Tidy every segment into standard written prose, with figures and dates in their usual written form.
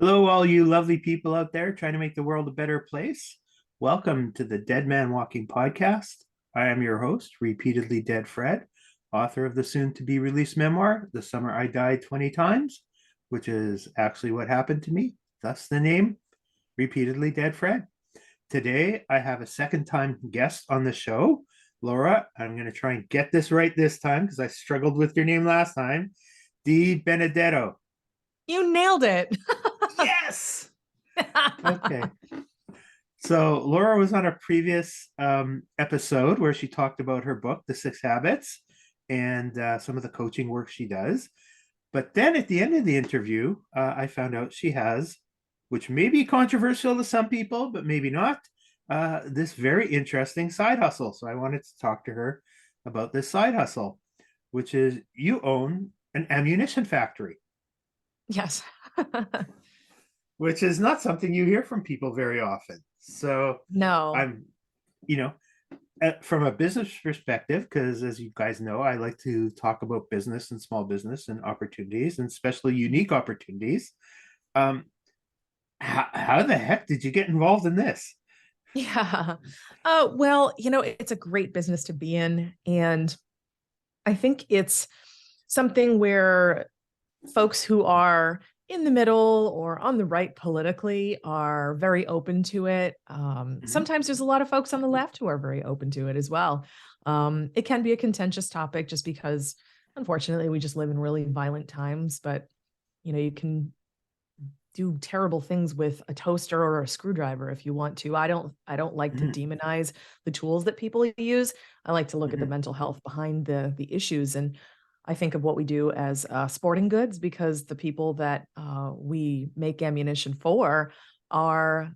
Hello, all you lovely people out there trying to make the world a better place. Welcome to the Dead Man Walking podcast. I am your host, Repeatedly Dead Fred, author of the soon to be released memoir, The Summer I Died 20 Times, which is actually what happened to me, thus the name, Repeatedly Dead Fred. Today, I have a second time guest on the show, Laura. I'm going to try and get this right this time because I struggled with your name last time. DiBenedetto. You nailed it. Yes. Okay. So Laura was on a previous episode where she talked about her book, The Six Habits, and some of the coaching work she does. But then at the end of the interview, I found out she has, which may be controversial to some people, but maybe not, this very interesting side hustle. So I wanted to talk to her about this side hustle, which is you own an ammunition factory. Yes. Which is not something you hear from people very often. So No. I'm, you know, from a business perspective, because as you guys know, I like to talk about business and small business and opportunities, and especially unique opportunities. Um, how the heck did you get involved in this? Yeah. Well, it's a great business to be in. And I think it's something where folks who are in the middle or on the right politically are very open to it. Mhm. Sometimes there's a lot of folks on the left who are very open to it as well. It can be a contentious topic just because, unfortunately, we just live in really violent times, but you can do terrible things with a toaster or a screwdriver if you want to. I don't like to Mhm. demonize the tools that people use. I like to look at the Mhm. mental health behind the issues. And I think of what we do as sporting goods because the people that we make ammunition for are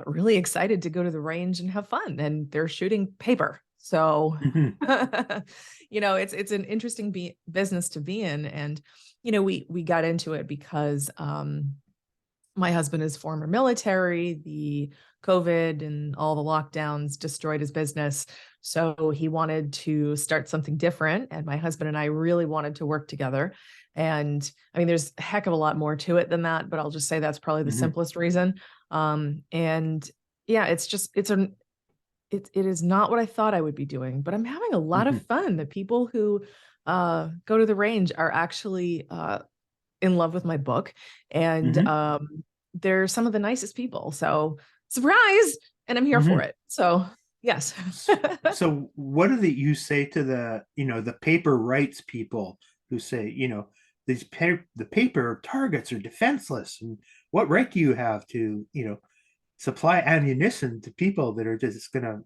really excited to go to the range and have fun, and they're shooting paper. So, Mhm. it's an interesting business to be in, and we got into it because my husband is former military. The COVID and all the lockdowns destroyed his business. So he wanted to start something different. And my husband and I really wanted to work together. And I mean, there's a heck of a lot more to it than that, but I'll just say that's probably the Mhm. simplest reason. And yeah, it is not what I thought I would be doing, but I'm having a lot of Mhm. fun. The people who go to the range are actually in love with my book, and Mhm. they're some of the nicest people. So surprise, and I'm here for Mhm. it. So yes. So what do you say to the paper rights people who say, the paper targets are defenseless, and what right do you have to, supply ammunition to people that are just going to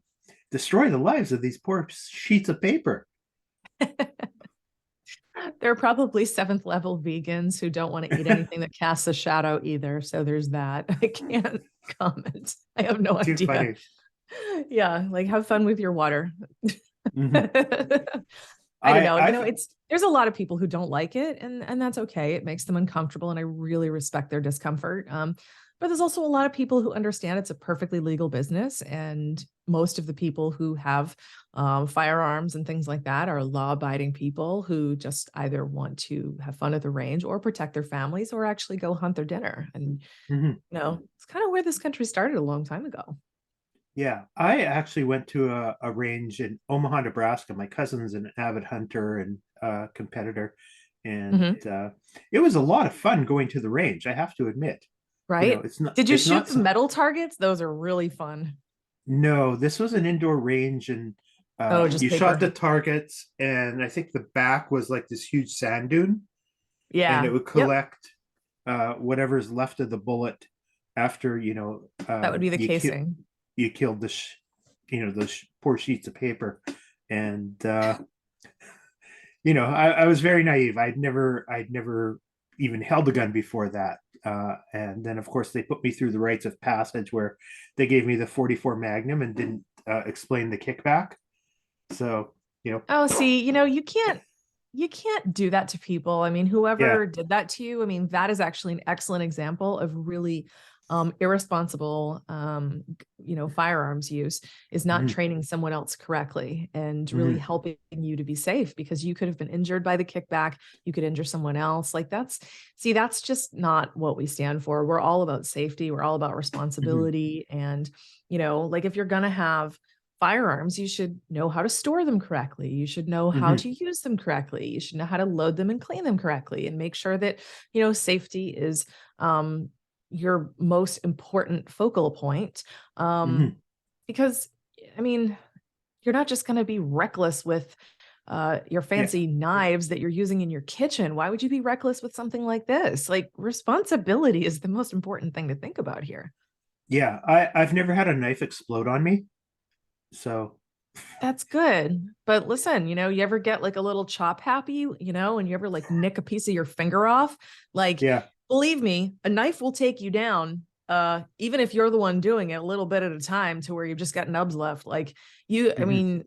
destroy the lives of these poor sheets of paper? There are probably seventh level vegans who don't want to eat anything that casts a shadow either. So there's that. I can't comment. I have no Too idea. funny. Yeah, like have fun with your water. Mhm. I don't I know. I've There's a lot of people who don't like it, and that's okay. It makes them uncomfortable, and I really respect their discomfort. But there's also a lot of people who understand it's a perfectly legal business, and most of the people who have firearms and things like that are law-abiding people who just either want to have fun at the range or protect their families or actually go hunt their dinner. And mhm. it's kind of where this country started a long time ago. Yeah, I actually went to a range in Omaha, Nebraska. My cousin's an avid hunter and competitor, and Hmm. it was a lot of fun going to the range. I have to admit, Right? it's not Did you it's shoot not the so, metal targets? Those are really fun. no, this was an indoor range, and Oh, just you shot paper. the targets, and I think the back was like this huge sand dune, and it Yeah. would Yep. collect whatever's left of the bullet after That would be the casing. you killed those poor sheets of paper. And I was very naive. I'd never even held a gun before that. And then of course they put me through the rites of passage where they gave me the 44 Magnum and didn't explain the kickback. So, Oh, see, you can't do that to people. I mean, yeah. whoever did that to you, I mean, that is actually an excellent example of really Irresponsible, firearms use is not Mhm. training someone else correctly and really Mhm. helping you to be safe, because you could have been injured by the kickback. You could injure someone else. Like that's just not what we stand for. We're all about safety. We're all about Mhm. responsibility. And, like if you're going to have firearms, you should know how to store them correctly. You should know how Mhm. to use them correctly. You should know how to load them and clean them correctly, and make sure that, safety is, your most important focal point. Mhm. Because, I mean, you're not just going to be reckless with your Yeah. fancy knives that you're using in your kitchen. Why would you be reckless with something like this? Like, responsibility is the most important thing to think about here. Yeah. I've never had a knife explode on me. So That's good. But listen, you ever get like a little chop happy, and you ever like nick a piece of your finger off? Like, yeah. believe me, a knife will take you down. Even if you're the one doing it a little bit at a time, to where you've just got nubs left. Like, I Mhm. mean,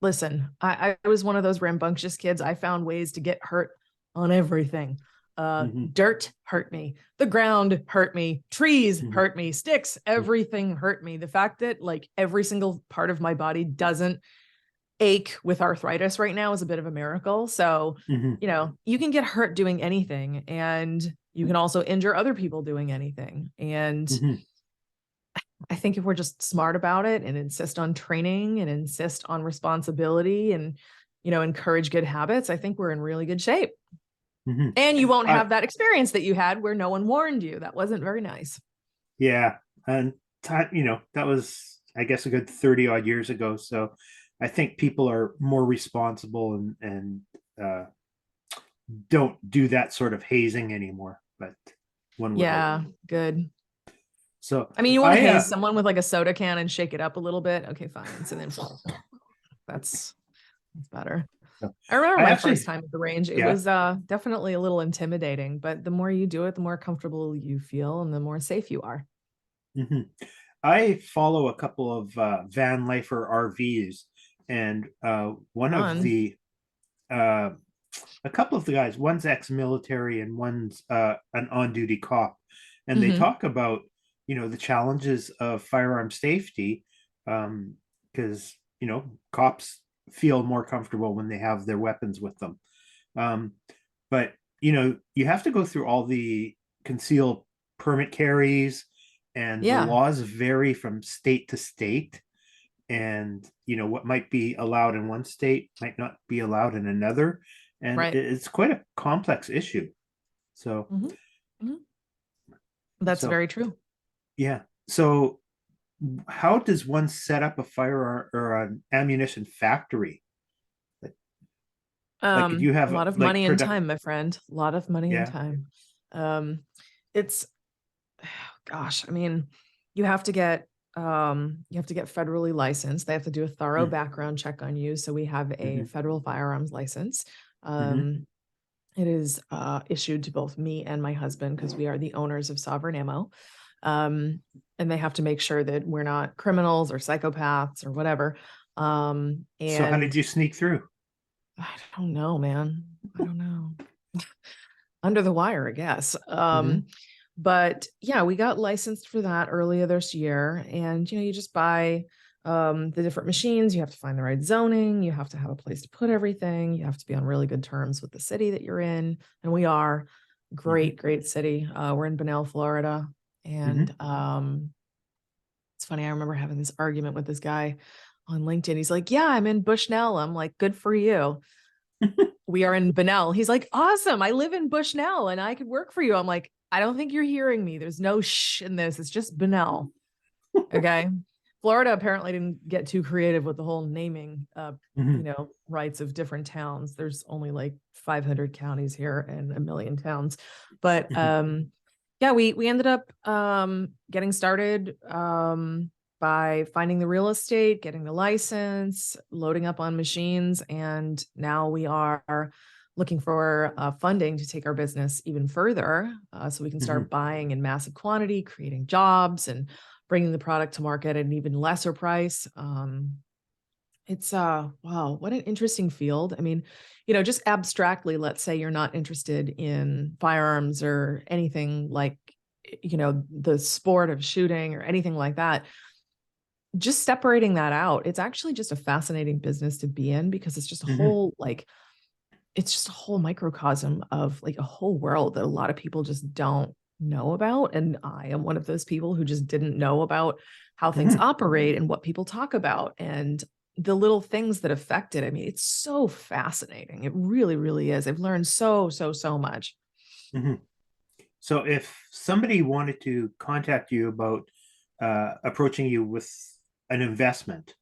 listen, I was one of those rambunctious kids. I found ways to get hurt on everything. Mhm. Dirt hurt me. The ground hurt me. Trees Mhm. hurt me. Sticks, everything hurt me. The fact that like every single part of my body doesn't ache with arthritis right now is a bit of a miracle. So, Mhm. you can get hurt doing anything, and you can also injure other people doing anything. And Mhm. I think if we're just smart about it and insist on training and insist on responsibility and, encourage good habits, I think we're in really good shape. Mhm. And you won't I have that experience that you had where no one warned you. That wasn't very nice. Yeah, and that was, I guess, a good 30 odd years ago. So I think people are more responsible and uh, don't do that sort of hazing anymore. But one would hope. Yeah, good. So I mean, you want to I haze someone with like a soda can and shake it up a little bit. Okay, fine. So then that's better. I remember I my first actually, time at the range. It yeah. was definitely a little intimidating, but the more you do it, the more comfortable you feel and the more safe you are. Mhm. I follow a couple of van lifer RVs, and one of Fun. the uh, a couple of the guys, one's ex-military and one's an on-duty cop, and they Hmm. talk about the challenges of firearm safety, because cops feel more comfortable when they have their weapons with them. Um, but you have to go through all the concealed permit carries, and the Yeah, laws vary from state to state. And what might be allowed in one state might not be allowed in another, and right. it's quite a complex issue. So Hmm. Hmm. That's so very true. yeah. So how does one set up a firearm or an ammunition factory? Like, do you A have lot of like money and product? time, my friend. A lot of money and Yeah. time. Um, it's gosh, I mean, you have to get federally licensed. They have to do a thorough Mm. background check on you. So we have a Mhm. federal firearms license. Mhm. Um, it is issued to both me and my husband because we are the owners of Sovereign Ammo. Um, and they have to make sure that we're not criminals or psychopaths or whatever. So how did And you sneak through? I don't know, man. I don't know. Under the wire, I guess. Mhm. But yeah, we got licensed for that earlier this year. And you just buy the different machines. You have to find the right zoning. You have to have a place to put everything. You have to be on really good terms with the city that you're in. And we are Mhm. great city. We're in Bunnell, Florida. And Mhm. it's funny, I remember having this argument with this guy on LinkedIn. He's like, "Yeah, I'm in Bushnell." I'm like, "Good for you." "We are in Bunnell." He's like, "Awesome. I live in Bushnell and I could work for you." I'm like, "I don't think you're hearing me. There's no shh in this. It's just Bunnell." Okay. Florida apparently didn't get too creative with the whole naming, Mhm. rights of different towns. There's only like 500 counties here and a million towns. But Mhm. yeah, we ended up getting started by finding the real estate, getting the license, loading up on machines, and now we are looking for funding to take our business even further, so we can start Mhm. buying in massive quantity, creating jobs, and bringing the product to market at an even lesser price. It's wow, what an interesting field. I mean, just abstractly, let's say you're not interested in firearms or anything like the sport of shooting or anything like that, just separating that out, it's actually just a fascinating business to be in, because it's just a Hmm. whole, like, it's just a whole microcosm of like a whole world that a lot of people just don't know about. And I am one of those people who just didn't know about how things Hmm. operate and what people talk about and the little things that affect it. I mean, it's so fascinating. It really, really is. I've learned so much. Hmm. So if somebody wanted to contact you about approaching you with an investment,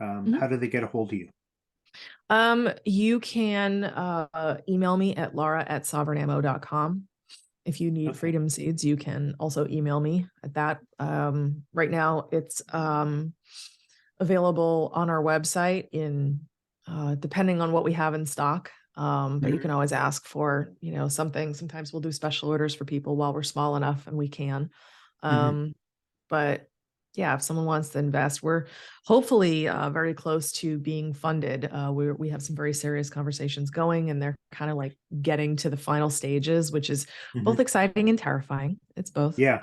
how do they get a hold of you? You can email me at laura@sovereignammo.com. If you need Okay. freedom seeds, you can also email me at that. Right now, it's available on our website in depending on what we have in stock. But you Hmm. can always ask for, something. Sometimes we'll do special orders for people while we're small enough, and we can. Hmm. Um, but yeah, if someone wants to invest, we're hopefully very close to being funded. We have some very serious conversations going, and they're kind of like getting to the final stages, which is Hmm. both exciting and terrifying. It's both. Yeah.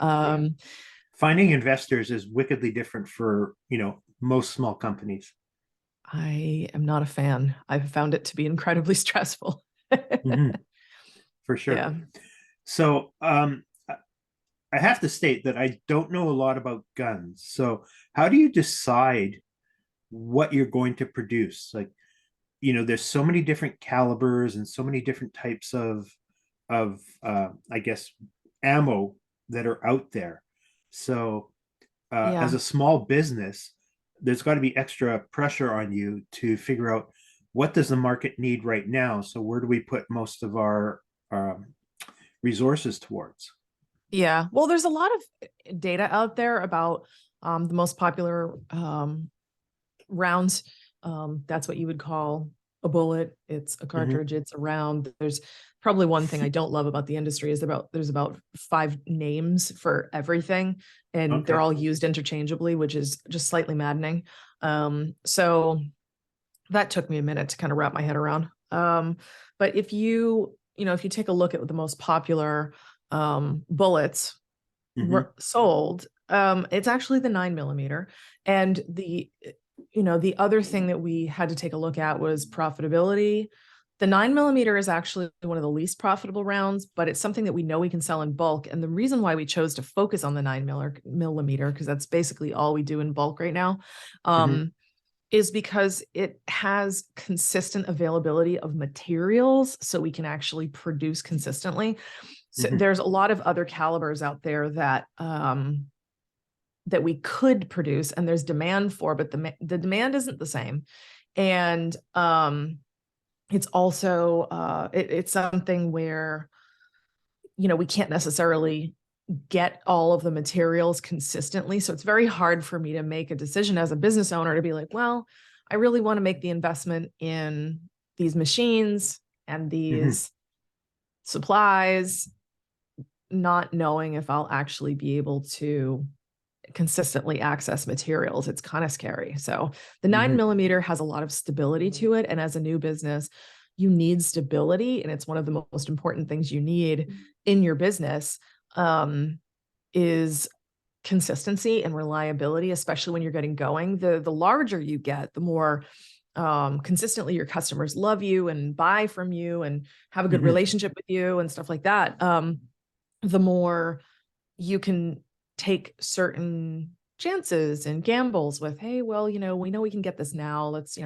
Finding investors is wickedly different for, most small companies. I am not a fan. I've found it to be incredibly stressful. Hmm. For sure. Yeah. So I have to state that I don't know a lot about guns. So how do you decide what you're going to produce? Like, there's so many different calibers and so many different types of I guess ammo that are out there. So as Yeah. a small business, there's got to be extra pressure on you to figure out what does the market need right now. So where do we put most of our um, resources towards? Yeah. Well, there's a lot of data out there about the most popular rounds. That's what you would call a bullet. It's a Hmm. cartridge. It's a round. There's probably one thing I don't love about the industry is there's about 5 names for everything, and they're Okay. all used interchangeably, which is just slightly maddening. So that took me a minute to kind of wrap my head around. But if you take a look at the most popular bullets Hmm. sold, it's actually the 9 millimeter. And the other thing that we had to take a look at was profitability. The 9 millimeter is actually one of the least profitable rounds, but it's something that we know we can sell in bulk. And the reason why we chose to focus on the 9 millimeter, because that's basically all we do in bulk right now, Hmm. is because it has consistent availability of materials, so we can actually produce consistently. So Hmm. there's a lot of other calibers out there that we could produce, and there's demand for, but the demand isn't the same. And it's also it's something where we can't necessarily get all of the materials consistently. So it's very hard for me to make a decision as a business owner to be like, well, I really want to make the investment in these machines and Hmm. these supplies, not knowing if I'll actually be able to consistently access materials. It's kind of scary. So the nine Hmm. millimeter has a lot of stability to it. And as a new business, you need stability. And it's one of the most important things you need in your business, is consistency and reliability, especially when you're getting going. The larger you get, the more consistently your customers love you and buy from you and have a good Hmm. relationship with you and stuff like that. The more you can take certain chances and gambles with, hey, well, we know we can get this now. Let's,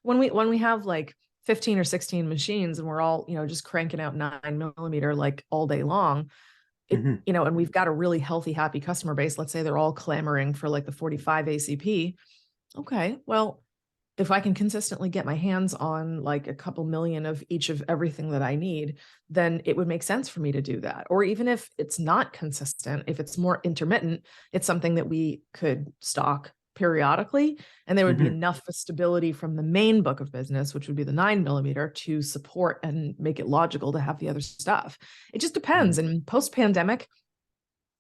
when we have like 15 or 16 machines and we're all, just cranking out 9 millimeter like all day long, Hmm. and we've got a really healthy, happy customer base. Let's say they're all clamoring for like the 45 ACP. Okay, well, if I can consistently get my hands on like a couple million of each of everything that I need, then it would make sense for me to do that. Or even if it's not consistent, if it's more intermittent, it's something that we could stock periodically. And there would be Hmm. enough stability from the main book of business, which would be the 9 millimeter, to support and make it logical to have the other stuff. It just depends. Hmm. And post pandemic,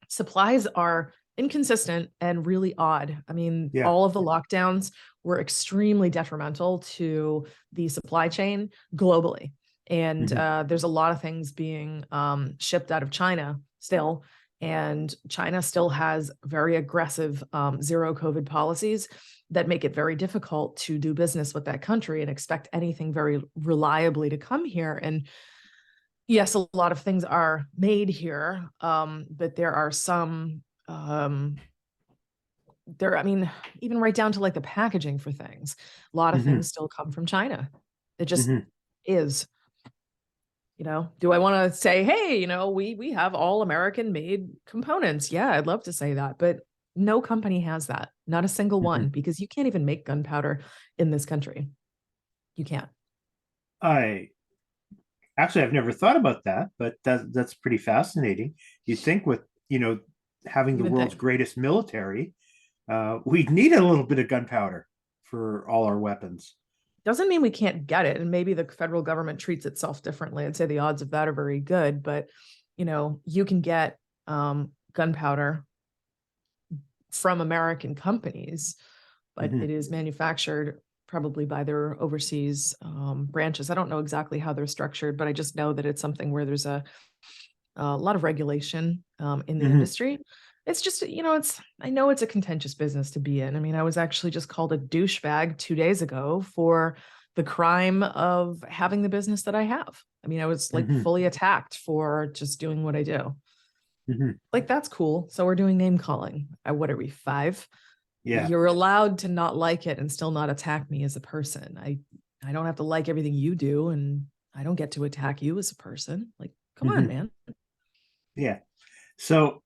supplies are inconsistent and really odd. I mean, Yeah. all of the lockdowns were extremely detrimental to the supply chain globally. And Hmm. there's a lot of things being shipped out of China still. And China still has very aggressive zero COVID policies that make it very difficult to do business with that country and expect anything very reliably to come here. And yes, a lot of things are made here, but there are some there, I mean, even right down to like the packaging for things. A lot of Hmm. things still come from China. It just Hmm. is. Do I want to say, hey, we have all American made components? Yeah, I'd love to say that, but no company has that. Not a single Hmm. one, because you can't even make gunpowder in this country. You can't. I actually, I've never thought about that, but that's pretty fascinating. You think with, having You the would world's think. greatest military, we'd need a little bit of gunpowder for all our weapons. Doesn't mean we can't get it. And maybe the federal government treats itself differently. I'd say the odds of that are very good, but you can get gunpowder from American companies, but Hmm. it is manufactured probably by their overseas branches. I don't know exactly how they're structured, but I just know that it's something where there's a lot of regulation in the Hmm. industry. It's just, I know it's a contentious business to be in. I mean, I was actually just called a douchebag 2 days ago for the crime of having the business that I have. I mean, I was like Hmm. fully attacked for just doing what I do. Hmm. Like, that's cool. So we're doing name calling. What are we, 5? Yeah. You're allowed to not like it and still not attack me as a person. I don't have to like everything you do, and I don't get to attack you as a person. Like, come on, Hmm. man. Yeah. So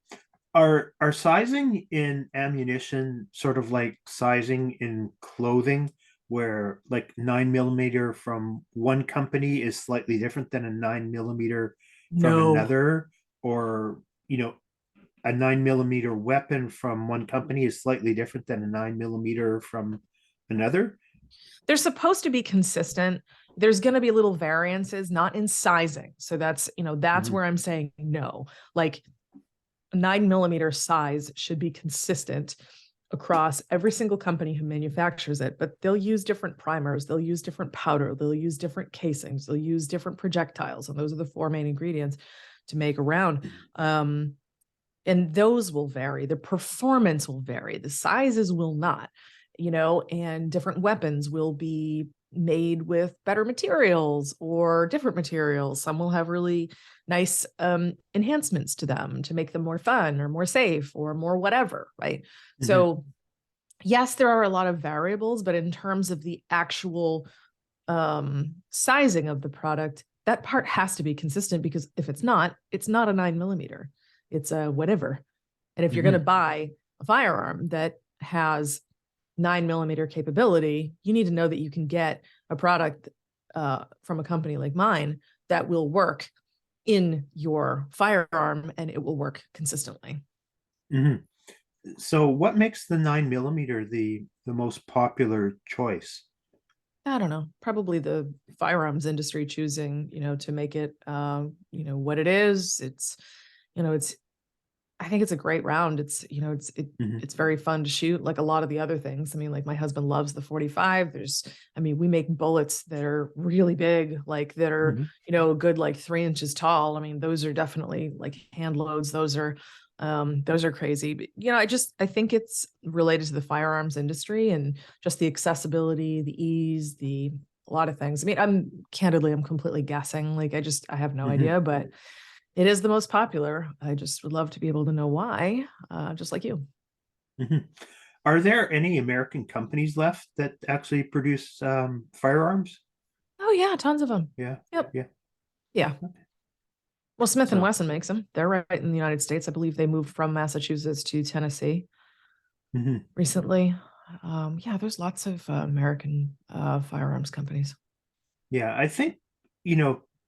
are sizing in ammunition sort of like sizing in clothing, where like 9 millimeter from one company is slightly different than a 9 millimeter from No. another, or a 9 millimeter weapon from one company is slightly different than a 9 millimeter from another? They're supposed to be consistent. There's going to be little variances, not in sizing. So that's Hmm. where I'm saying no. Like, 9 millimeter size should be consistent across every single company who manufactures it, but they'll use different primers, they'll use different powder, they'll use different casings, they'll use different projectiles. And those are the 4 main ingredients to make a round. And those will vary. The performance will vary. The sizes will not, and different weapons will be made with better materials or different materials. Some will have really nice enhancements to them to make them more fun or more safe or more whatever, right? Hmm. So, yes, there are a lot of variables, but in terms of the actual sizing of the product, that part has to be consistent, because if it's not a 9 millimeter, it's a whatever. And if you're going to Hmm. buy a firearm that has 9 millimeter capability, you need to know that you can get a product from a company like mine that will work in your firearm and it will work consistently. Hmm. So what makes the 9 millimeter the most popular choice? I don't know, probably the firearms industry choosing, to make it, what it is. It's I think it's a great round. Hmm. It's very fun to shoot, like a lot of the other things. I mean, like my husband loves the 45. I mean, we make bullets that are really big, like that are, Hmm. a good like 3 inches tall. I mean, those are definitely like hand loads. Those are crazy. But, I think it's related to the firearms industry and just the accessibility, the ease, a lot of things. I mean, I'm completely guessing. Like I have no Hmm. idea, but it is the most popular. I just would love to be able to know why, just like you. Hmm. Are there any American companies left that actually produce firearms? Oh yeah, tons of them. Yeah. Yep. Yeah. Yeah. Well, Smith and So, Wesson makes them. They're right in the United States. I believe they moved from Massachusetts to Tennessee mhm. recently. Yeah, there's lots of American firearms companies. Yeah, I think,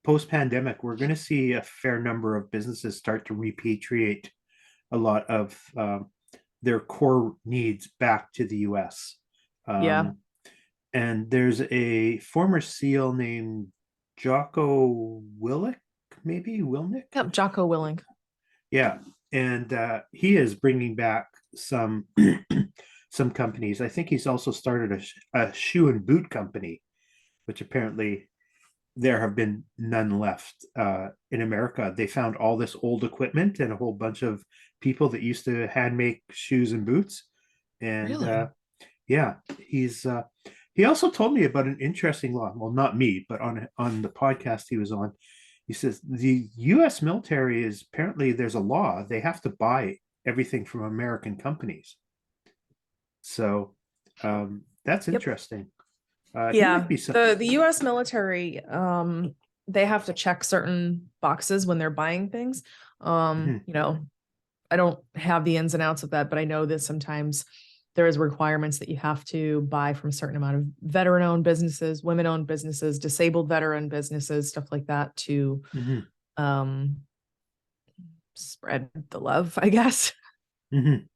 post pandemic, we're going to see a fair number of businesses start to repatriate a lot of their core needs back to the US. Yeah. Um, and there's a former SEAL named Jocko Willick, maybe Wilnick. Yep. Jocko Willink. Yeah, and he is bringing back some some companies. I think he's also started a shoe and boot company, which apparently there have been none left in America. They found all this old equipment and a whole bunch of people that used to hand make shoes and boots. And Really? yeah, he also told me about an interesting law. Well, not me, but on the podcast he was on. He says the U.S. military is apparently there's a law they have to buy everything from American companies. So that's Yep. interesting. He might Yeah. be some. The US military, they have to check certain boxes when they're buying things. Mhm, You know, I don't have the ins and outs of that, but I know that sometimes there is requirements that you have to buy from a certain amount of veteran-owned businesses, women-owned businesses, disabled veteran businesses, stuff like that to mhm, um, spread the love, I guess. mhm.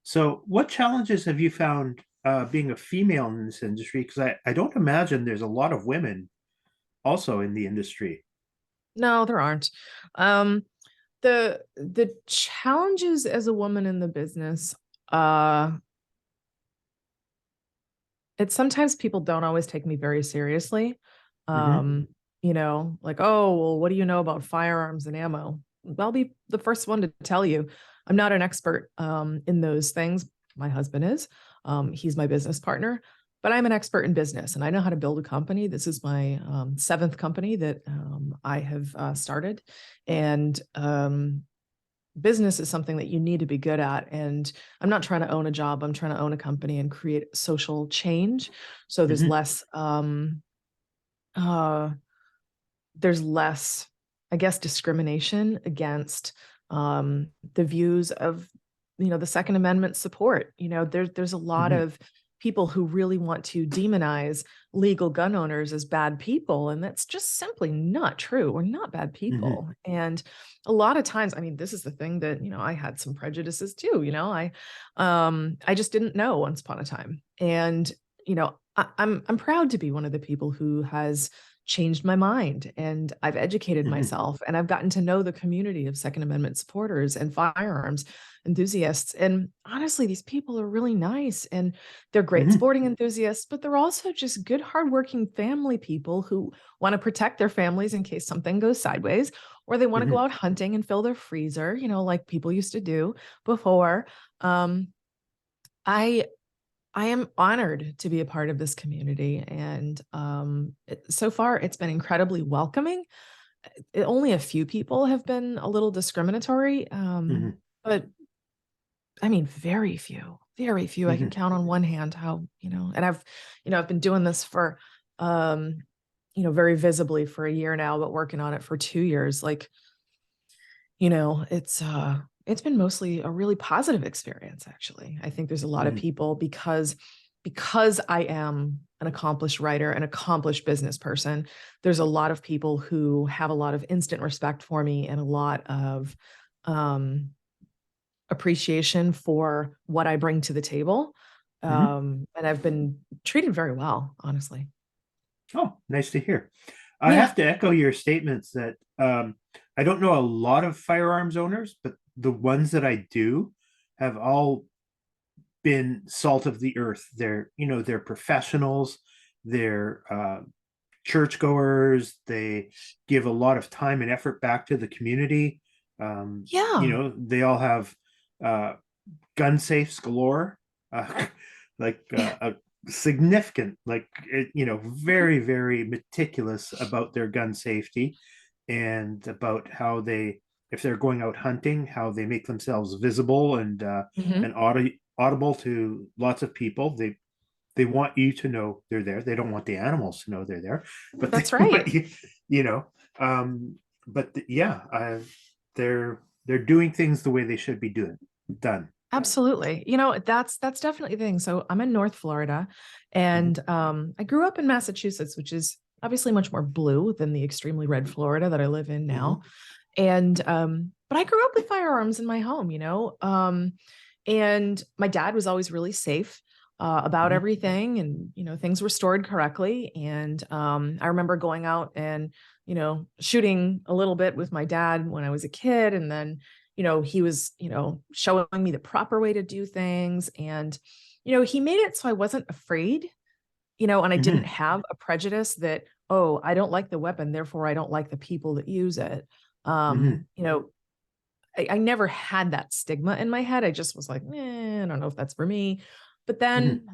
So, what challenges have you found being a female in this industry? Because I don't imagine there's a lot of women also in the industry. No, there aren't. Um, the challenges as a woman in the business, uh, it's sometimes people don't always take me very seriously. Hmm. Like, oh, well, what do you know about firearms and ammo? I'll be the first one to tell you, I'm not an expert in those things. My husband is. He's my business partner, but I'm an expert in business and I know how to build a company. This is my seventh company that I have started. And business is something that you need to be good at. And I'm not trying to own a job. I'm trying to own a company and create social change. So Hmm. uh, there's less, I guess, discrimination against the views of, the Second Amendment support. There's a lot Hmm. of people who really want to demonize legal gun owners as bad people, and that's just simply not true. We're not bad Hmm. people, and a lot of times, I mean, this is the thing that I had some prejudices too. I just didn't know once upon a time, and I'm proud to be one of the people who has changed my mind and I've educated Hmm. myself and I've gotten to know the community of Second Amendment supporters and firearms enthusiasts. And honestly, these people are really nice and they're great Hmm. sporting enthusiasts, but they're also just good, hardworking family people who want to protect their families in case something goes sideways, or they want to go Hmm. out hunting and fill their freezer, like people used to do before. Um, I I am honored to be a part of this community, and so far it's been incredibly welcoming. Only a few people have been a little discriminatory, Hmm. but I mean, very few, very few. I can Hmm. count on one hand how, and I've been doing this for, um, very visibly for a year now, but working on it for 2 years. Like, it's been mostly a really positive experience, actually. I think there's a lot of Hmm. people because I am an accomplished writer, an accomplished business person. There's a lot of people who have a lot of instant respect for me and a lot of um appreciation for what I bring to the table. Hmm. And I've been treated very well, honestly. Oh, nice to hear. I Yeah. have to echo your statements that I don't know a lot of firearms owners, but the ones that I do have all been salt of the earth. They're professionals, they're churchgoers, they give a lot of time and effort back to the community. Yeah. They all have uh, gun safes galore, uh, like a significant, very, very meticulous about their gun safety and about how if they're going out hunting, how they make themselves visible and Mhm. audible to lots of people. They want you to know they're there. They don't want the animals to know they're there, but they That's want right. you, you know. Yeah, they're doing things the way they should be done. Absolutely. That's definitely the thing. So I'm in North Florida Mhm, and I grew up in Massachusetts, which is obviously much more blue than the extremely red Florida that I live in now. mhm, And but I grew up with firearms in my home, and my dad was always really safe about mhm, everything, and things were stored correctly. And I remember going out and shooting a little bit with my dad when I was a kid, and then he was showing me the proper way to do things, and he made it so I wasn't afraid, and I didn't mhm, have a prejudice that, oh, I don't like the weapon, therefore I don't like the people that use it. Hmm. You know, I never had that stigma in my head. I just was like, I don't know if that's for me. But Hmm. then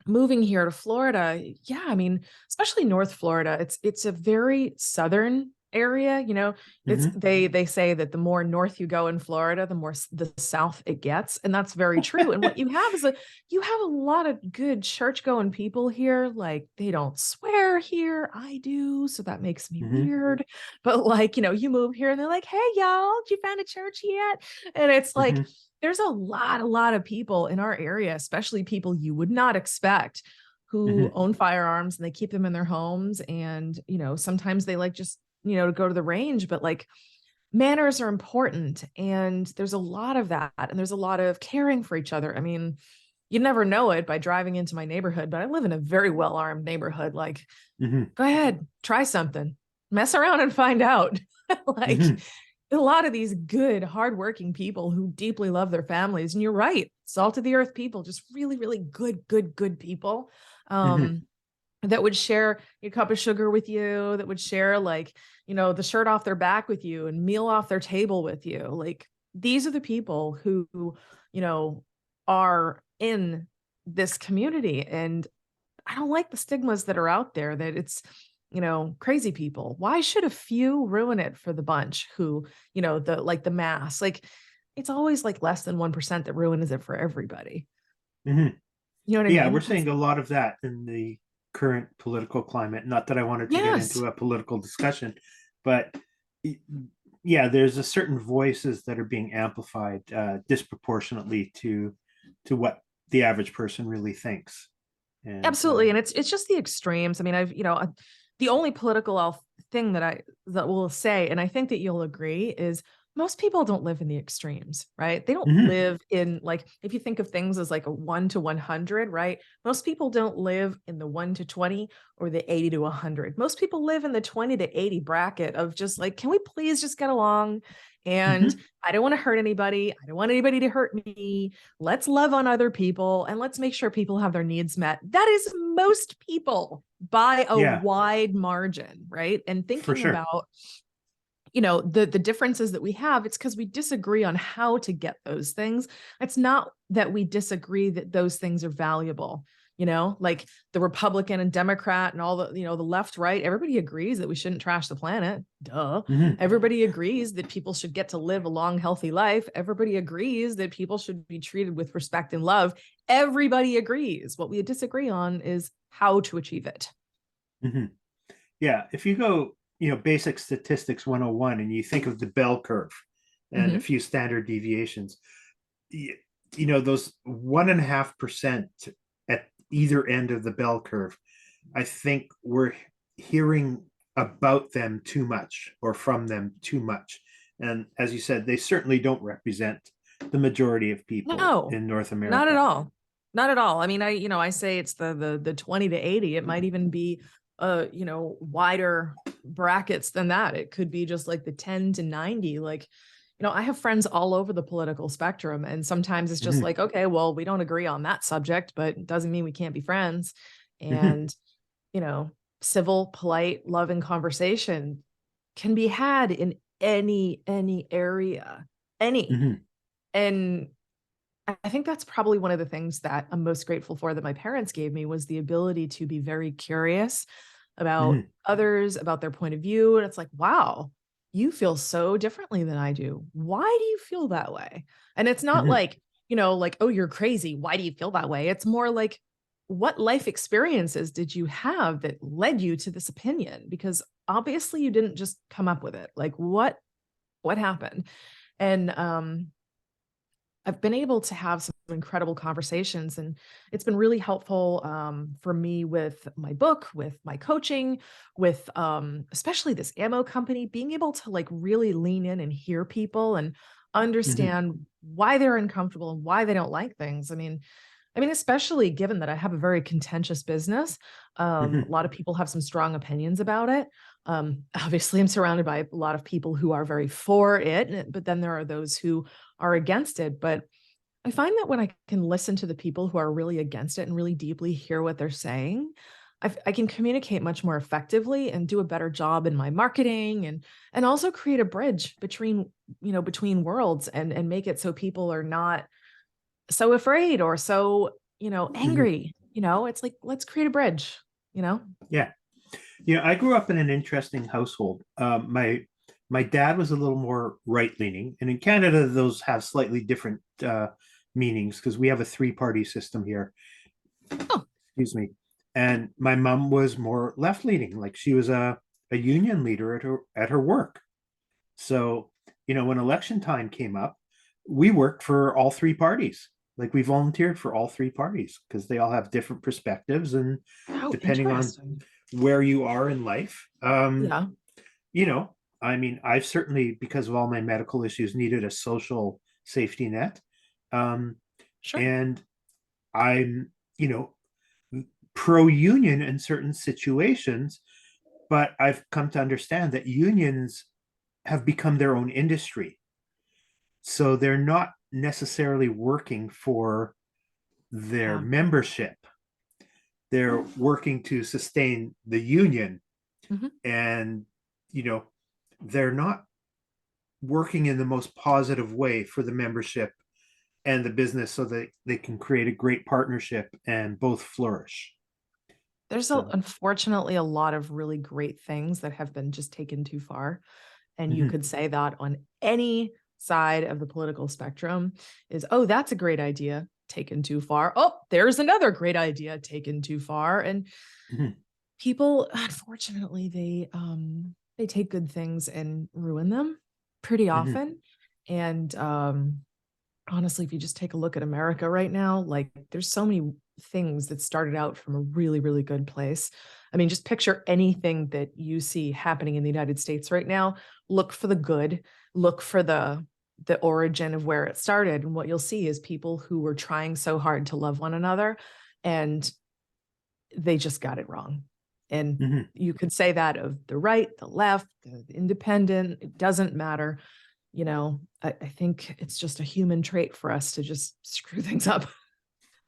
moving here to Florida, yeah, I mean, especially North Florida, it's a very southern area, you know. It's Hmm. they say that the more north you go in Florida, the more the south it gets, and that's very true. And what you have is you have a lot of good church going people here. Like, they don't swear here. I do, so that makes me Hmm. weird. But like, you know, you move here and they're like, "Hey y'all, did you find a church yet?" And it's like, Hmm. there's a lot of people in our area, especially people you would not expect, who Hmm. own firearms and they keep them in their homes. And, you know, sometimes they like just, you know, to go to the range, but like, manners are important. And there's a lot of that. And there's a lot of caring for each other. I mean, you never know it by driving into my neighborhood, but I live in a very well armed neighborhood. Like, Hmm. go ahead, try something, mess around and find out. Like, Hmm. a lot of these good, hardworking people who deeply love their families. And you're right, salt of the earth people, just really, really good people. Hmm. Um, that would share a cup of sugar with you, that would share, like, you know, the shirt off their back with you and meal off their table with you. Like, these are the people who, you know, are in this community. And I don't like the stigmas that are out there that it's, you know, crazy people. Why should a few ruin it for the bunch who, you know, the like the mass? Like, it's always like less than 1% that ruins it for everybody. Hmm. You know what I Yeah, we're mean? seeing a lot of that in the current political climate. Not that I wanted to get Yes. into a political discussion, but yeah, there's a certain voices that are being amplified disproportionately to what the average person really thinks. And Absolutely. And it's just the extremes. I mean, you know, the only political thing that will say, and I think that you'll agree, is most people don't live in the extremes, right? They don't mhm, live in, like, if you think of things as like a 1 to 100, right? Most people don't live in the 1 to 20 or the 80 to 100. Most people live in the 20 to 80 bracket of just like, can we please just get along? And mhm, I don't want to hurt anybody. I don't want anybody to hurt me. Let's love on other people and let's make sure people have their needs met. That is most people by a yeah, wide margin, right? And for thinking sure. about, you know, the differences that we have, it's because we disagree on how to get those things. It's not that we disagree that those things are valuable. You know, like the Republican and Democrat and all the, you know, the left, right, everybody agrees that we shouldn't trash the planet. Duh. Mhm, Everybody agrees that people should get to live a long, healthy life. Everybody agrees that people should be treated with respect and love. Everybody agrees. What we disagree on is how to achieve it. mhm. Yeah, if you go, basic statistics 101 and you think of the bell curve and a Mm-hmm. few standard deviations, y- those 1.5% at either end of the bell curve, I think we're hearing about them too much or from them too much. And as you said, they certainly don't represent the majority of people No, in North not at America. all. Not at all. I mean, you know, I say it's the 20 to 80. It might even be you know, wider brackets than that. It could be just like the 10 to 90. Like, you know, I have friends all over the political spectrum, and sometimes it's just Mhm, like, okay, well, we don't agree on that subject, but it doesn't mean we can't be friends. mhm, And, you know, civil, polite, loving conversation can be had in any area. Any. mhm, And I think that's probably one of the things that I'm most grateful for that my parents gave me, was the ability to be very curious about mhm, others, about their point of view. And it's like, wow, you feel so differently than I do. Why do you feel that way? And it's not mhm, like, you know, like, oh, you're crazy. Why do you feel that way? It's more like, what life experiences did you have that led you to this opinion? Because obviously you didn't just come up with it. Like, what happened? And I've been able to have some incredible conversations, and it's been really helpful for me with my book, with my coaching, with especially this ammo company, being able to like really lean in and hear people and mhm, understand why they're uncomfortable and why they don't like things. I mean, especially given that I have a very contentious business. A mhm, lot of people have some strong opinions about it. Obviously, I'm surrounded by a lot of people who are very for it, but then there are those who are against it. But I find that when I can listen to the people who are really against it and really deeply hear what they're saying, I can communicate much more effectively and do a better job in my marketing, and also create a bridge between, between worlds, and make it so people are not so afraid or so, Mhm. angry. It's like, let's create a bridge, you know? Yeah. I grew up in an interesting household. My dad was a little more right leaning, and in Canada, those have slightly different meanings because we have a three-party system here. Oh, Excuse me. And my mom was more left leaning, like she was a union leader at her work. So, when election time came up, we worked for all three parties. Like we volunteered for all three parties because they all have different perspectives, and how depending on interesting. where you are in life, Yeah, you know, I mean, I've certainly, because of all my medical issues, needed a social safety net. Um, sure. and I'm, you know, pro union in certain situations, but I've come to understand that unions have become their own industry. So they're not necessarily working for their Yeah. membership. They're working to sustain the union. Mhm. And, you know, they're not working in the most positive way for the membership and the business so that they can create a great partnership and both flourish. There's So, unfortunately a lot of really great things that have been just taken too far. And you mhm, could say that on any side of the political spectrum is, oh, that's a great idea taken too far. Oh, there's another great idea taken too far. And mhm, people, unfortunately, they take good things and ruin them pretty mhm, often. And honestly, if you just take a look at America right now, like there's so many things that started out from a really, really good place. I mean, just picture anything that you see happening in the United States right now. Look for the good, look for the origin of where it started. And what you'll see is people who were trying so hard to love one another, and they just got it wrong. And mhm. you could say that of the right, the left, the independent, it doesn't matter. I think it's just a human trait for us to just screw things up,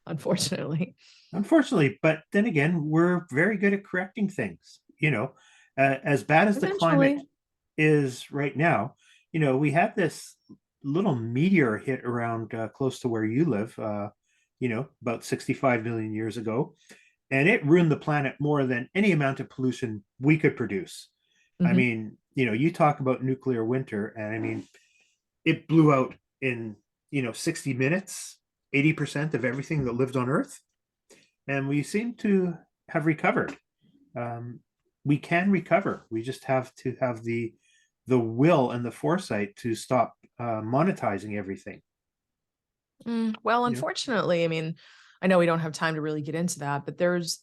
unfortunately. Unfortunately, but then again, we're very good at correcting things. As bad as the climate Eventually. is right now, we had this little meteor hit around close to where you live, about 65 million years ago, and it ruined the planet more than any amount of pollution we could produce. I Mhm. mean, you talk about nuclear winter, and I mean, it blew out in, 60 minutes, 80% of everything that lived on Earth. And we seem to have recovered. Um, we can recover. We just have to have the will and the foresight to stop monetizing everything. Well, You know. unfortunately, I mean, I know we don't have time to really get into that, but there's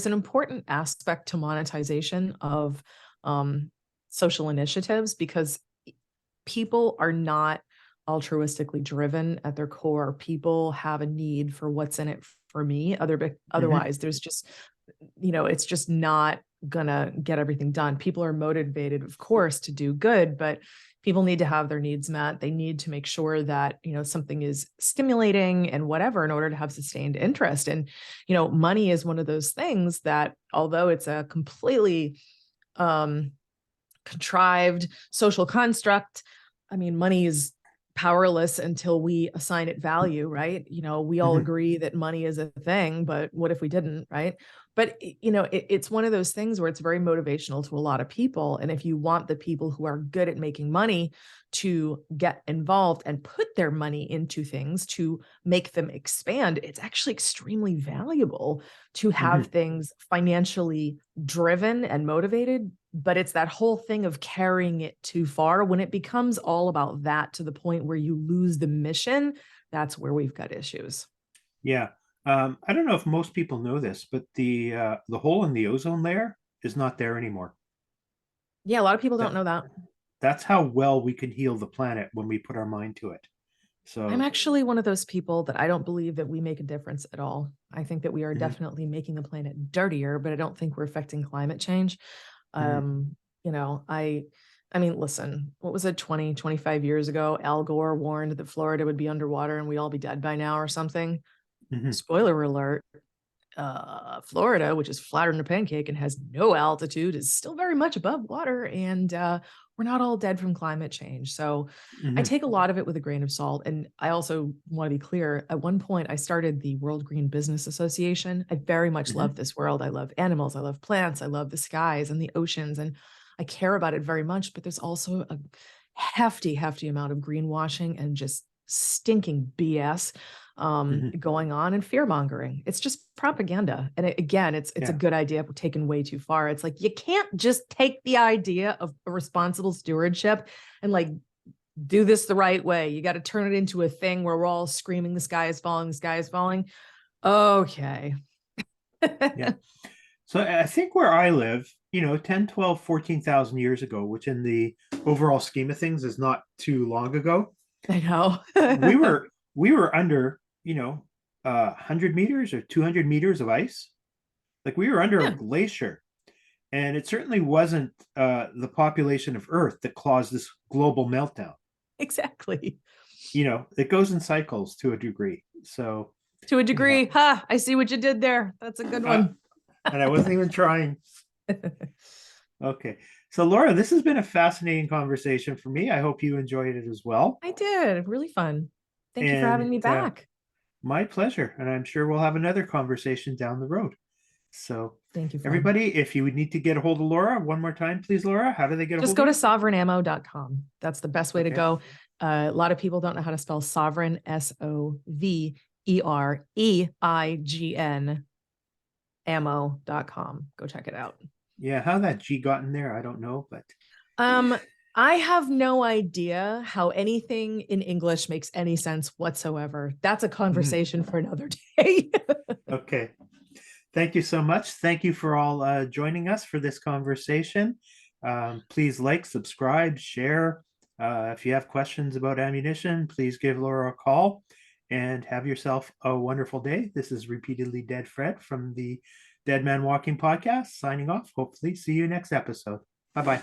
an important aspect to monetization of um, social initiatives, because people are not altruistically driven at their core. People have a need for what's in it for me. Mhm, Otherwise, there's just, it's just not gonna get everything done. People are motivated, of course, to do good, but people need to have their needs met. They need to make sure that, something is stimulating and whatever in order to have sustained interest. And, money is one of those things that, although it's a completely um contrived social construct. I mean, money is powerless until we assign it value, right? We all mhm. agree that money is a thing, but what if we didn't, right? But it's one of those things where it's very motivational to a lot of people. And if you want the people who are good at making money to get involved and put their money into things to make them expand, it's actually extremely valuable to have Mhm. things financially driven and motivated. But it's that whole thing of carrying it too far. When it becomes all about that to the point where you lose the mission, that's where we've got issues. Yeah. I don't know if most people know this, but the hole in the ozone layer is not there anymore. Yeah, a lot of people don't That know that. that's how well we can heal the planet when we put our mind to it. I'm So, actually one of those people that I don't believe that we make a difference at all. I think that we are mhm, definitely making the planet dirtier, but I don't think we're affecting climate change. mhm, Um, you know, I I mean, listen, what was it, 20, 25 years ago? Al Gore warned that Florida would be underwater and we'd all be dead by now or something. mhm. Spoiler alert, Florida, which is flatter than a pancake and has no altitude, is still very much above water. And we're not all dead from climate change. So I Mhm, take a lot of it with a grain of salt. And I also want to be clear, at one point, I started the World Green Business Association. I very much mhm, love this world. I love animals. I love plants. I love the skies and the oceans. And I care about it very much. But there's also a hefty, hefty amount of greenwashing and just stinking BS mhm. going on, and fear mongering. It's just propaganda. And again, it's a Yeah. good idea, but taken way too far. It's like you can't just take the idea of a responsible stewardship and like do this the right way. You got to turn it into a thing where we're all screaming, the sky is falling, the sky is falling. Okay. Yeah. So I think where I live, 10, 12, 14,000 years ago, which in the overall scheme of things is not too long ago, I know. we were we were under, 100 meters or 200 meters of ice. Like we were under a Yeah, glacier. And it certainly wasn't the population of Earth that caused this global meltdown. exactly. It goes in cycles to a degree. So, To a you know, degree. Ha, I see what you did there. That's a good uh, one. and I wasn't even trying. Okay. So, Laura, this has been a fascinating conversation for me. I hope you enjoyed it as well. I did. Really fun. Thank you for having And me back. my pleasure. And I'm sure we'll have another conversation down the road. So, Thank you, friend. everybody, if you would need to get a hold of Laura, one more time, please, Laura, how do they get a Just hold of go to you? sovereignammo.com. That's the best way to Okay. go. A lot of people don't know how to spell sovereign, SOVEREIGN, ammo.com. Go check it out. Yeah. How that G got in there, I don't know, but Um, I have no idea how anything in English makes any sense whatsoever. That's a mhm. conversation for another day. Okay. Thank you so much. Thank you for all joining us for this conversation. Please like, subscribe, share. If you have questions about ammunition, please give Laura a call and have yourself a wonderful day. This is Repeatedly Dead Fred from the Dead Man Walking podcast, signing off. Hopefully, see you next episode. Bye bye.